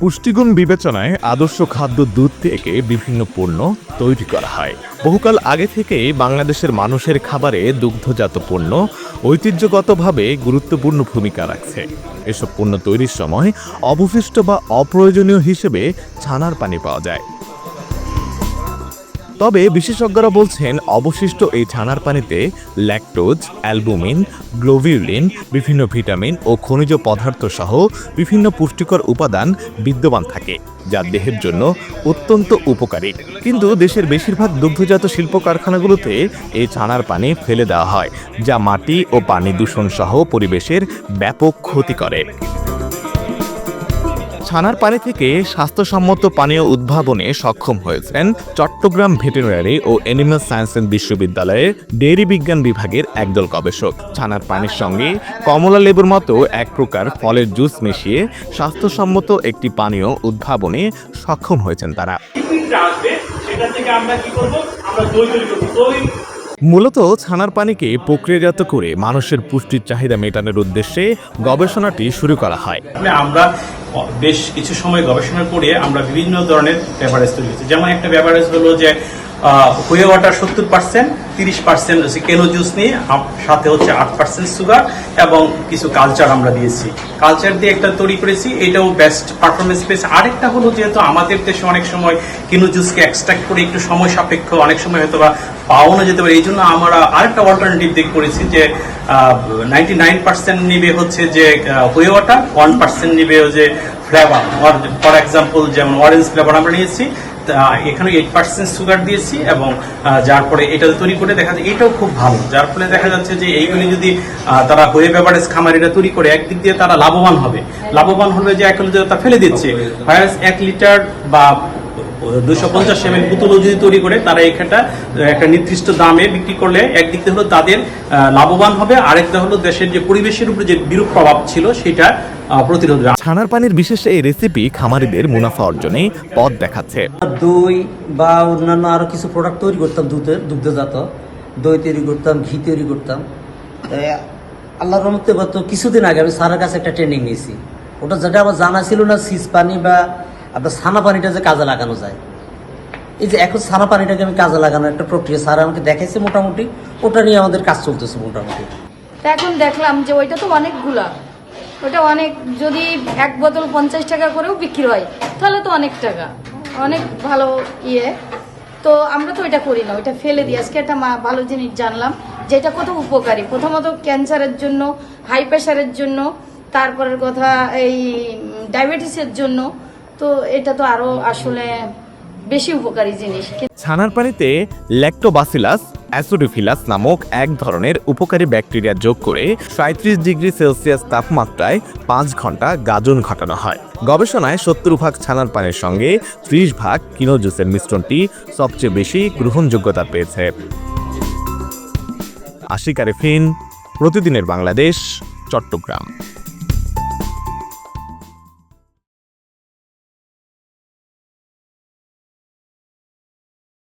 পুষ্টিগুণ বিবেচনায় আদর্শ খাদ্য দুধ থেকে বিভিন্ন পণ্য তৈরি করা হয়। বহুকাল আগে থেকেই বাংলাদেশের মানুষের খাবারে দুগ্ধজাত পণ্য ঐতিহ্যগতভাবে গুরুত্বপূর্ণ ভূমিকা রাখছে। এসব পণ্য তৈরির সময় অবশিষ্ট বা অপ্রয়োজনীয় হিসেবে ছানার পানি পাওয়া যায়। তবে বিশেষজ্ঞরা বলছেন অবশিষ্ট এই ছানার পানিতে ল্যাকটোজ, অ্যালবুমিন, গ্লোবিউলিন, বিভিন্ন ভিটামিন ও খনিজ পদার্থ সহ বিভিন্ন পুষ্টিকর উপাদান বিদ্যমান থাকে, যা দেহের জন্য অত্যন্ত উপকারী। কিন্তু দেশের বেশিরভাগ দুগ্ধজাত শিল্প কারখানাগুলোতে এই ছানার পানি ফেলে দেওয়া হয়, যা মাটি ও পানি দূষণ সহ পরিবেশের ব্যাপক ক্ষতি করে। ছানার পানি থেকে স্বাস্থ্যসম্মত পানীয় উদ্ভাবনে সক্ষম হয়েছেন চট্টগ্রাম ভেটেরিনারি ও অ্যানিম্যাল সায়েন্স বিশ্ববিদ্যালয়ের ডেইরি বিজ্ঞান বিভাগের একদল গবেষক। ছানার পানির সঙ্গে কমলা লেবুর মতো এক প্রকার ফলের জুস মিশিয়ে স্বাস্থ্যসম্মত একটি পানীয় উদ্ভাবনে সক্ষম হয়েছেন তারা। মূলত ছানার পানিকে প্রক্রিয়াজাত করে মানুষের পুষ্টির চাহিদা মেটানোর উদ্দেশ্যে গবেষণাটি শুরু করা হয়। আমরা বেশ কিছু সময় গবেষণা করে আমরা বিভিন্ন ধরনের বেভারেজ তৈরি করছি। যেমন একটা বেভারেজ হলো যে হুয়ে ওয়াটার 70%, 30% হচ্ছে কেনো জুস নিয়ে, সাথে হচ্ছে 8% সুগার এবং কিছু কালচার আমরা দিয়েছি। কালচার দিয়ে একটা তৈরি করেছি, এটাও বেস্ট পারফরমেন্স পেয়েছে। আরেকটা হলো যেহেতু আমাদের দেশে অনেক সময় কেনো জুসকে এক্সট্রাক্ট করে একটু সময় সাপেক্ষ, অনেক সময় হয়তো বা পাওয়ানো যেতে পারে, এই জন্য আমরা আরেকটা অল্টারনেটিভ দিক করেছি যে 99% নিবে হচ্ছে যে হুয়ে ওয়াটার, 1% নিবে যে ফ্লেভার। ফর এক্সাম্পল যেমন অরেঞ্জ ফ্লেভার আমরা নিয়েছি, এখানে 8% সুগার দিয়েছি এবং যার পরে এটা তৈরি করে দেখা যায় এটাও খুব ভালো। যার ফলে দেখা যাচ্ছে যে এইগুলি যদি তারা হুয়ে বেভারেজ খামারিরা তৈরি করে, একদিক দিয়ে তারা লাভবান হবে যে এখন তা ফেলে দিচ্ছে। 1 লিটার বা 250 ml বোতলও যদি তৈরি করে তারা এখানটা একটা নির্দিষ্ট দামে বিক্রি করলে একদিক দিয়ে হলো তাদের লাভবান হবে, আরেকটা হলো দেশের যে পরিবেশের উপরে যে বিরূপ প্রভাব ছিল সেটা প্রতিরোধ। ছানার পানির বিশেষ এই রেসিপি খামারিদের মুনাফা অর্জনে পথ দেখাচ্ছে। দই বা অন্যান্য আরো কিছু প্রোডাক্ট তৈরি করতাম, দুগ্ধজাত দই তৈরি করতাম, ঘি তৈরি করতাম। আল্লাহর রহমতে গত কিছুদিন আগে আমি স্যারের কাছে একটা ট্রেনিং নিয়েছি। ওটা যেটা আমার জানা ছিল না, সিজ পানি বা আপনার ছানা পানিটা যে কাজে লাগানো যায়। এই যে এখন ছানা পানিটাকে আমি কাজে লাগানোর একটা প্রক্রিয়া স্যার আমাকে দেখাইছে, মোটামুটি ওটা নিয়ে আমাদের কাজ চলতেছে মোটামুটি। এখন দেখলাম যে ওইটা তো অনেকগুলা, ওটা অনেক, যদি 1 বোতল 50 টাকা করেও বিক্রি হয় তাহলে তো অনেক টাকা, অনেক ভালো ইয়ে। তো আমরা তো ওইটা করি না, ওইটা ফেলে দিই। আজকে একটা ভালো জিনিস জানলাম যে এটা কত উপকারী। প্রথমত ক্যান্সারের জন্য, হাই প্রেশারের জন্য, তারপরের কথা এই ডায়াবেটিসের জন্য, তো এটা তো আরো আসলে বেশি উপকারী জিনিস। ছানার পানিতে ল্যাক্টোবাসিলাস অ্যাসিডোফিলাস নামক এক ধরনের উপকারী ব্যাকটেরিয়া যোগ করে 37 ডিগ্রি সেলসিয়াস তাপমাত্রায় 5 ঘন্টা গাজন ঘটানো হয়। গবেষণায় 70% ছানার পানির সঙ্গে 30% কিনো জুসের মিশ্রণটি সবচেয়ে বেশি গ্রহণযোগ্যতা পেয়েছে। আশিক আরেফিন, প্রতিদিনের বাংলাদেশ, চট্টগ্রাম।